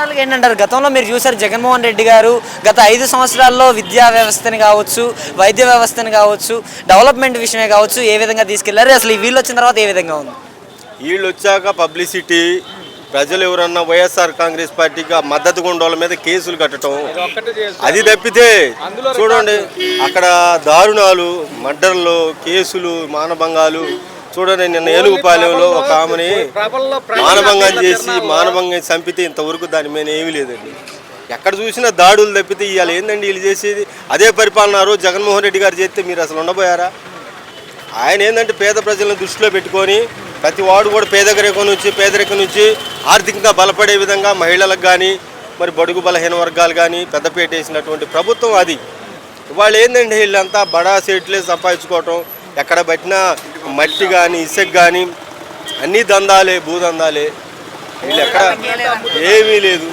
ఓవరాల్గా ఏంటంటారు, గతంలో మీరు చూసారు జగన్మోహన్ రెడ్డి గారు గత 5 సంవత్సరాల్లో విద్యా వ్యవస్థని కావచ్చు, వైద్య వ్యవస్థని కావచ్చు, డెవలప్మెంట్ విషయమే కావచ్చు ఏ విధంగా తీసుకెళ్లారు, అసలు వీళ్ళు వచ్చిన తర్వాత ఏ విధంగా ఉంది? వీళ్ళు వచ్చాక పబ్లిసిటీ, ప్రజలు ఎవరన్నా వైఎస్ఆర్ కాంగ్రెస్ పార్టీకి మద్దతు ఉండోళ్ళ మీద కేసులు కట్టడం, అది తప్పితే చూడండి అక్కడ దారుణాలు, మర్డర్లు, కేసులు, మానభంగాలు. చూడండి నిన్న ఏలుగుపాలెంలో ఒక ఆమెని మానభంగం చంపితే ఇంతవరకు దాని మీద ఏమీ లేదండి. ఎక్కడ చూసినా దాడులు తప్పితే ఇవాళ ఏందండి వీళ్ళు చేసేది? అదే పరిపాలన రోజు జగన్మోహన్ రెడ్డి గారు చేస్తే మీరు అసలు ఉండబోయారా? ఆయన ఏంటంటే పేద ప్రజలను దృష్టిలో పెట్టుకొని ప్రతి వాడు కూడా పేదరికం నుంచి ఆర్థికంగా బలపడే విధంగా మహిళలకు కానీ మరి బడుగు బలహీన వర్గాలు కానీ పెద్దపీట వేసినటువంటి ప్రభుత్వం అది. వాళ్ళు ఏంటంటే వీళ్ళంతా బడా సీట్లే సంపాదించుకోవటం, ఎక్కడ పట్టినా మట్టి కానీ ఇసుక కానీ అన్నీ దందాలే, భూదందాలే. వీళ్ళు ఎక్కడ ఏమీ లేదు.